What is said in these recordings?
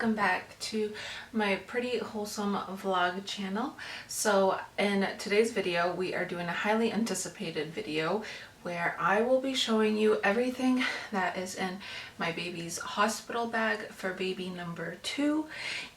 welcome back to my pretty wholesome vlog channel. So in today's video we are doing a highly anticipated video where I will be showing you everything that is in my baby's hospital bag for baby number 2,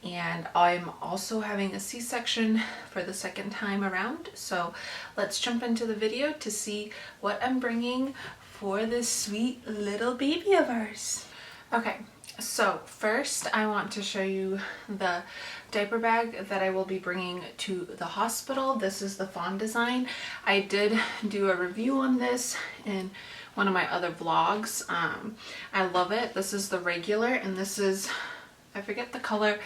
and I'm also having a C-section for the second time around. So let's jump into the video to see what I'm bringing for this sweet little baby of ours. Okay, so first I want to show you the diaper bag that I will be bringing to the hospital. This is the fawn design. I did do a review on this in one of my other vlogs. I love it. This is the regular, and this is, I forget the color,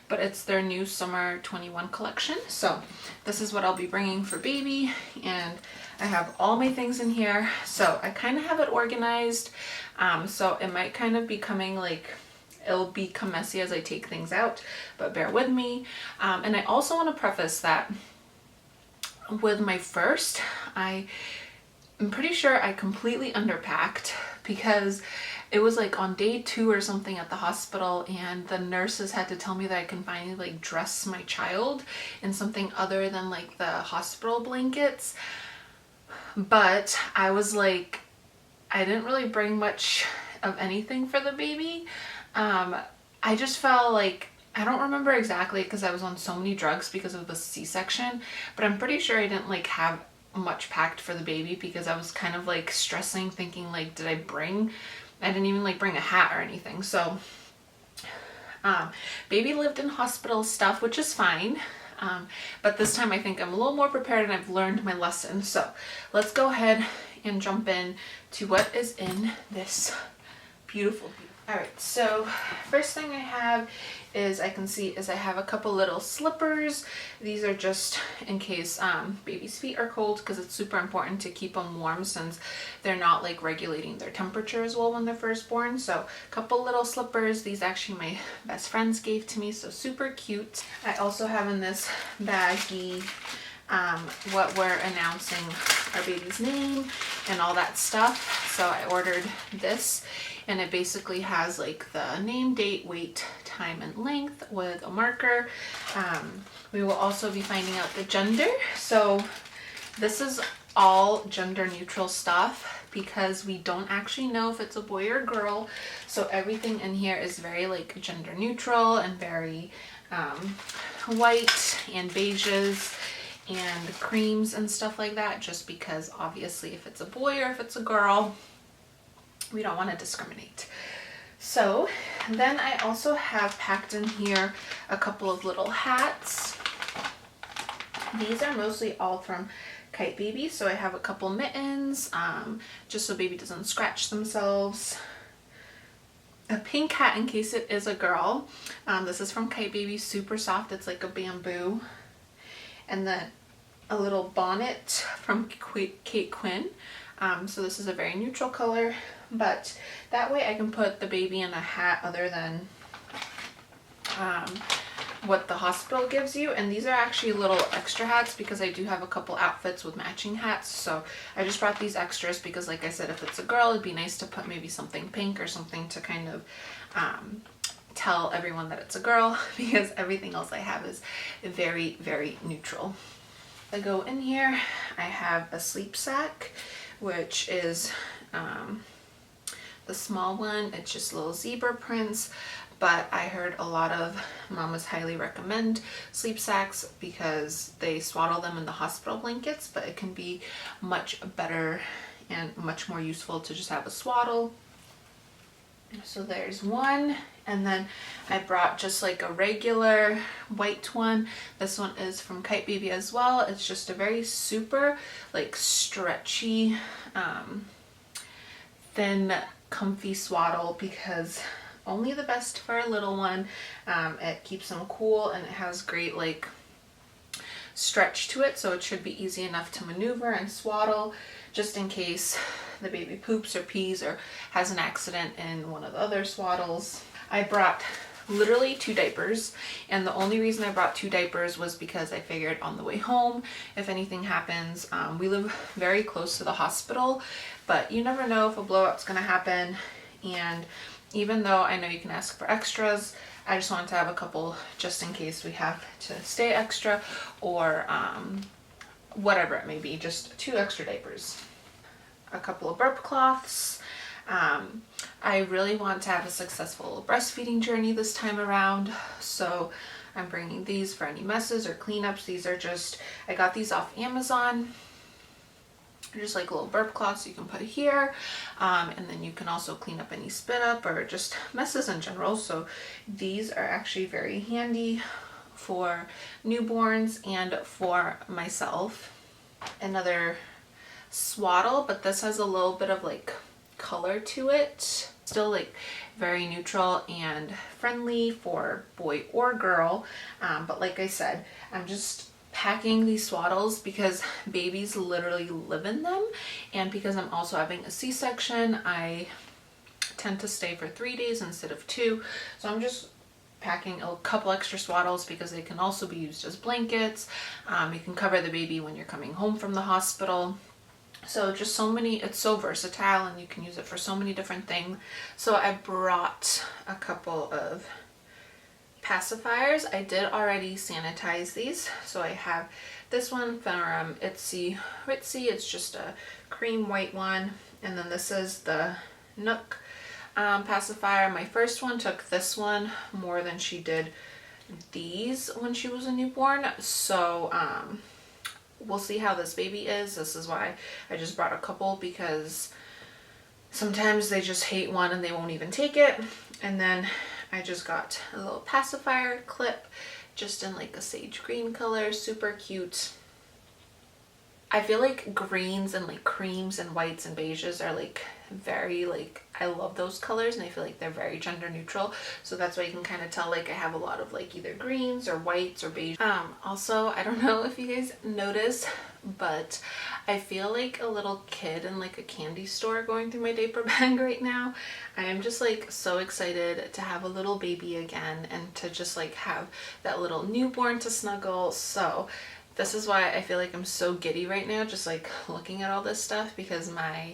but it's their new summer 21 collection. So this is what I'll be bringing for baby, and I have all my things in here. So I kind of have it organized. So it might kind of be coming like, it'll become messy as I take things out, but bear with me. And I also want to preface that with my first, I'm pretty sure I completely underpacked because it was like on day 2 or something at the hospital, and the nurses had to tell me that I can finally like dress my child in something other than like the hospital blankets. But I was like, I didn't really bring much of anything for the baby. I just felt like, I don't remember exactly because I was on so many drugs because of the C-section, but I'm pretty sure I didn't like have much packed for the baby because I was kind of like stressing, thinking like, did I didn't even like bring a hat or anything. So baby lived in hospital stuff, which is fine. But this time I think I'm a little more prepared and I've learned my lesson. So let's go ahead and jump in to what is in this beautiful. Alright, so first thing I have is, I have a couple little slippers. These are just in case baby's feet are cold, because it's super important to keep them warm since they're not like regulating their temperature as well when they're first born. So a couple little slippers. These actually my best friends gave to me, so super cute. I also have in this baggie what we're announcing our baby's name and all that stuff. So I ordered this, and it basically has like the name, date, weight, time, and length with a marker. We will also be finding out the gender. So this is all gender neutral stuff because we don't actually know if it's a boy or girl. So everything in here is very like gender neutral and very white and beiges and creams and stuff like that, just because obviously if it's a boy or if it's a girl, we don't want to discriminate. So then I also have packed in here a couple of little hats. These are mostly all from Kite Baby. So I have a couple mittens, just so baby doesn't scratch themselves. A pink hat in case it is a girl. This is from Kite Baby, super soft. It's like a bamboo. And then a little bonnet from Kate Quinn. So this is a very neutral color, but that way I can put the baby in a hat other than what the hospital gives you. And these are actually little extra hats because I do have a couple outfits with matching hats. So I just brought these extras because, like I said, if it's a girl, it'd be nice to put maybe something pink or something to kind of tell everyone that it's a girl, because everything else I have is very, very neutral. I go in here, I have a sleep sack, which is the small one. It's just little zebra prints, but I heard a lot of mamas highly recommend sleep sacks because they swaddle them in the hospital blankets, but it can be much better and much more useful to just have a swaddle. So there's one, and then I brought just like a regular white one. This one is from Kite Baby as well. It's just a very super like stretchy, thin, comfy swaddle, because only the best for a little one. It keeps them cool, and it has great like stretch to it, so it should be easy enough to maneuver and swaddle just in case the baby poops or pees or has an accident in one of the other swaddles. I brought literally 2 diapers, and the only reason I brought 2 diapers was because I figured on the way home if anything happens. We live very close to the hospital, but you never know if a blowout's gonna happen, and even though I know you can ask for extras, I just wanted to have a couple just in case we have to stay extra, or whatever it may be, just 2 extra diapers. A couple of burp cloths. I really want to have a successful breastfeeding journey this time around, so I'm bringing these for any messes or cleanups. These are just, I got these off Amazon. They're just like little burp cloths you can put here, and then you can also clean up any spit up or just messes in general. So these are actually very handy for newborns and for myself. Another swaddle, but this has a little bit of like color to it. Still like very neutral and friendly for boy or girl, but like I said, I'm just packing these swaddles because babies literally live in them, and because I'm also having a C-section, I tend to stay for 3 days instead of 2, so I'm just packing a couple extra swaddles because they can also be used as blankets. You can cover the baby when you're coming home from the hospital. So just so many, it's so versatile and you can use it for so many different things. So I brought a couple of pacifiers. I did already sanitize these. So I have this one from Itsy Ritzy. It's just a cream white one. And then this is the Nook pacifier. My first one took this one more than she did these when she was a newborn. So we'll see how this baby is. This is why I just brought a couple, because sometimes they just hate one and they won't even take it. And then I just got a little pacifier clip just in like a sage green color, super cute. I feel like greens and like creams and whites and beiges are like very, like, I love those colors and I feel like they're very gender neutral, so that's why you can kind of tell like I have a lot of like either greens or whites or beige. Also, I don't know if you guys notice, but I feel like a little kid in like a candy store going through my diaper bag right now. I am just like so excited to have a little baby again and to just like have that little newborn to snuggle. So this is why I feel like I'm so giddy right now, just like looking at all this stuff, because my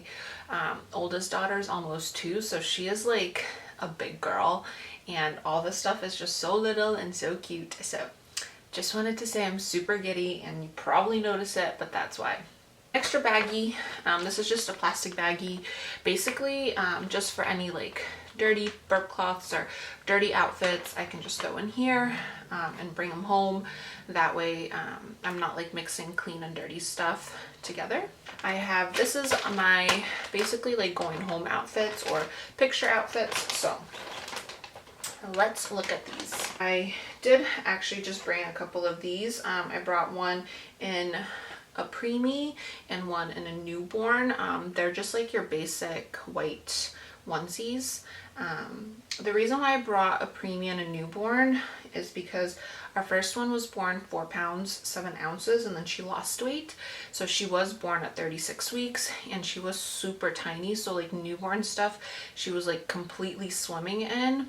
oldest daughter is almost 2, so she is like a big girl and all this stuff is just so little and so cute. So just wanted to say I'm super giddy, and you probably notice it, but that's why. Extra baggie. This is just a plastic baggie, basically just for any like dirty burp cloths or dirty outfits. I can just throw in here and bring them home. That way I'm not like mixing clean and dirty stuff together. I have, this is my basically like going home outfits or picture outfits. So let's look at these. I did actually just bring a couple of these. I brought one in a preemie and one in a newborn. They're just like your basic white onesies. The reason why I brought a preemie and a newborn is because our first one was born 4 pounds 7 ounces, and then she lost weight. So she was born at 36 weeks and she was super tiny, so like newborn stuff she was like completely swimming in.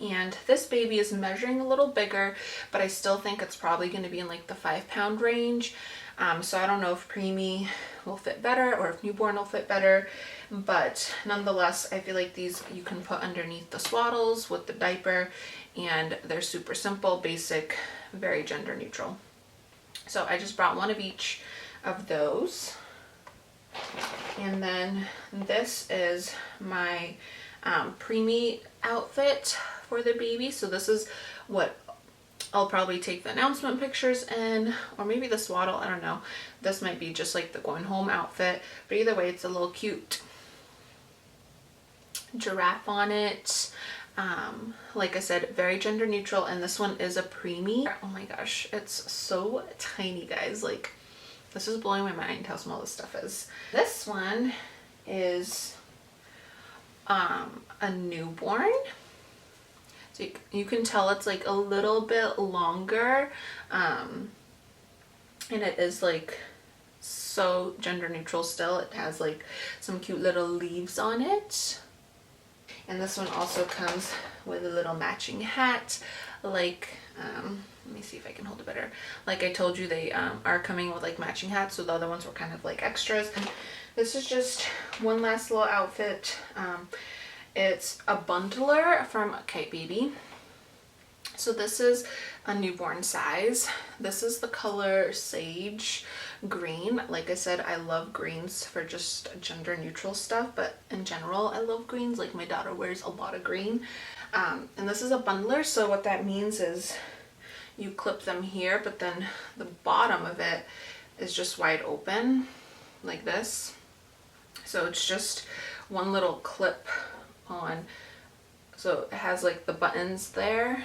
And this baby is measuring a little bigger, but I still think it's probably going to be in like the 5-pound range. So I don't know if preemie will fit better or if newborn will fit better, but nonetheless, I feel like these you can put underneath the swaddles with the diaper, and they're super simple, basic, very gender neutral. So I just brought one of each of those. And then this is my preemie outfit for the baby. So this is what I'll probably take the announcement pictures in, or maybe the swaddle, I don't know. This might be just like the going home outfit, but either way, it's a little cute giraffe on it. Like I said, very gender neutral, and this one is a preemie. Oh my gosh, it's so tiny, guys. Like, this is blowing my mind how small this stuff is. This one is a newborn. So you can tell it's like a little bit longer, and it is like so gender neutral still. It has like some cute little leaves on it. And this one also comes with a little matching hat. Like, let me see if I can hold it better. Like I told you, they are coming with like matching hats, so the other ones were kind of like extras. And this is just one last little outfit. It's a bundler from Kite Baby. So this is a newborn size. This is the color Sage Green. Like I said, I love greens for just gender neutral stuff, but in general, I love greens. Like my daughter wears a lot of green. And this is a bundler, so what that means is you clip them here, but then the bottom of it is just wide open like this. So it's just one little clip on. So it has like the buttons there,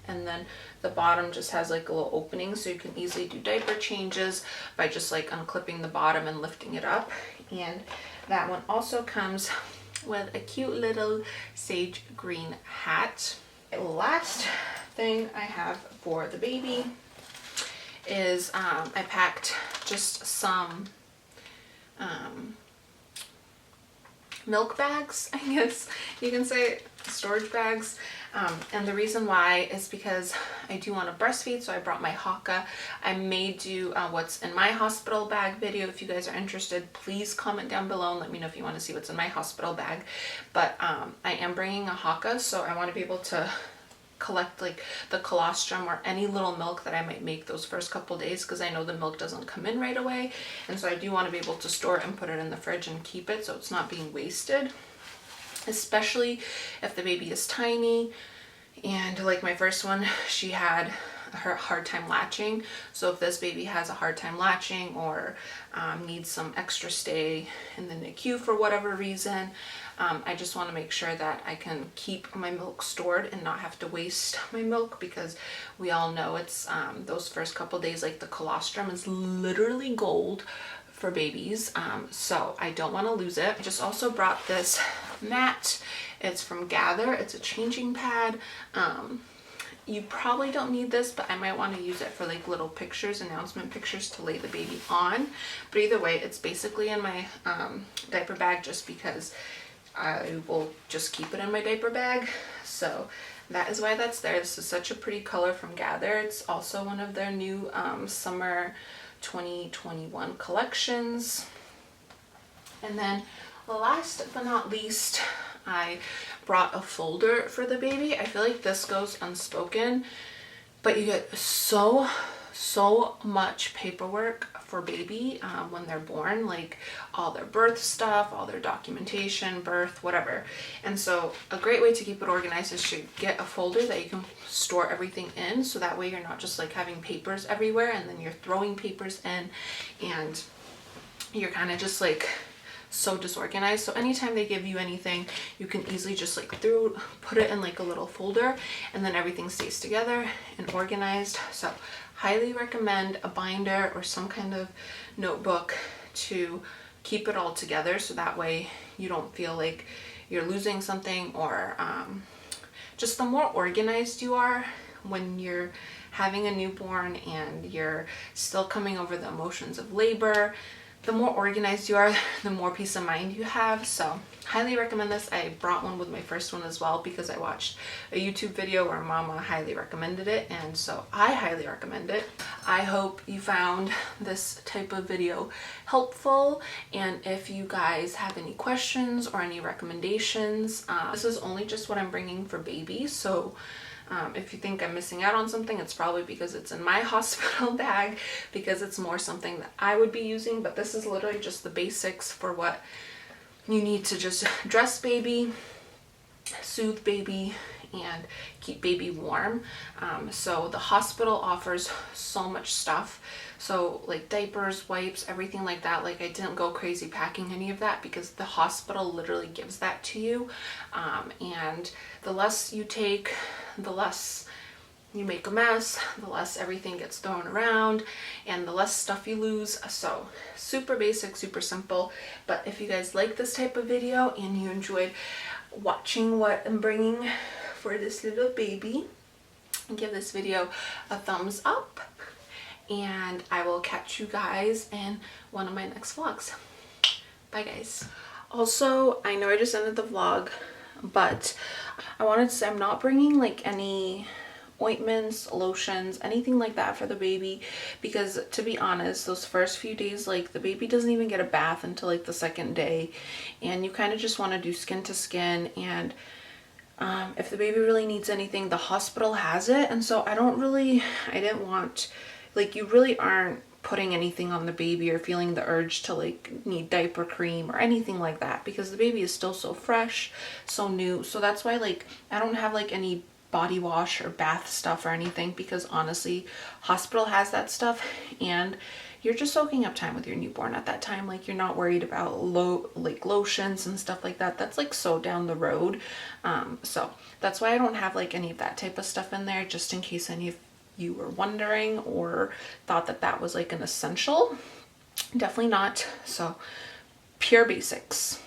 and then the bottom just has like a little opening, so you can easily do diaper changes by just like unclipping the bottom and lifting it up. And that one also comes with a cute little sage green hat. Last thing I have for the baby is I packed just some milk bags, I guess you can say, storage bags. And the reason why is because I do want to breastfeed, so I brought my Haka. I may do what's in my hospital bag video. If you guys are interested, please comment down below and let me know if you want to see what's in my hospital bag. But I am bringing a Haka, so I want to be able to collect like the colostrum or any little milk that I might make those first couple days, because I know the milk doesn't come in right away, and so I do want to be able to store it and put it in the fridge and keep it so it's not being wasted, especially if the baby is tiny. And like my first one, she had her hard time latching, so if this baby has a hard time latching or needs some extra stay in the NICU for whatever reason, I just want to make sure that I can keep my milk stored and not have to waste my milk, because we all know it's those first couple days, like the colostrum is literally gold for babies, so I don't want to lose it. I just also brought this mat. It's from Gather. It's a changing pad. You probably don't need this, but I might want to use it for like little pictures, announcement pictures to lay the baby on. But either way, it's basically in my diaper bag, just because I will just keep it in my diaper bag. So that is why that's there. This is such a pretty color from Gather. It's also one of their new summer 2021 collections. And then last but not least, I brought a folder for the baby. I feel like this goes unspoken, but you get so much paperwork for baby when they're born, like all their birth stuff, all their documentation, birth, whatever. And so a great way to keep it organized is to get a folder that you can store everything in, so that way you're not just like having papers everywhere and then you're throwing papers in and you're kind of just like so disorganized. So anytime they give you anything, you can easily just like put it in like a little folder, and then everything stays together and organized. So highly recommend a binder or some kind of notebook to keep it all together, so that way you don't feel like you're losing something, or just the more organized you are when you're having a newborn and you're still coming over the emotions of labor, the more organized you are, the more peace of mind you have. So highly recommend this. I brought one with my first one as well, because I watched a YouTube video where Mama highly recommended it, and so I highly recommend it. I hope you found this type of video helpful, and if you guys have any questions or any recommendations, this is only just what I'm bringing for baby, so if you think I'm missing out on something, it's probably because it's in my hospital bag, because it's more something that I would be using. But this is literally just the basics for what you need to just dress baby, soothe baby, and keep baby warm. So the hospital offers so much stuff. So like diapers, wipes, everything like that. Like I didn't go crazy packing any of that, because the hospital literally gives that to you. And the less you take, the less you make a mess, the less everything gets thrown around, and the less stuff you lose. So super basic, super simple. But if you guys like this type of video and you enjoyed watching what I'm bringing for this little baby, give this video a thumbs up, and I will catch you guys in one of my next vlogs. Bye guys. Also, I know I just ended the vlog, but I wanted to say I'm not bringing like any ointments, lotions, anything like that for the baby, because to be honest, those first few days, like the baby doesn't even get a bath until like the second day, and you kind of just want to do skin to skin. And if the baby really needs anything, the hospital has it. And so I didn't want, like, you really aren't putting anything on the baby or feeling the urge to like need diaper cream or anything like that, because the baby is still so fresh, so new. So that's why, like, I don't have like any body wash or bath stuff or anything, because honestly, hospital has that stuff, and you're just soaking up time with your newborn at that time. Like, you're not worried about lotions and stuff like that. That's like so down the road. So that's why I don't have like any of that type of stuff in there, just in case any of you were wondering or thought that that was like an essential. Definitely not. So pure basics.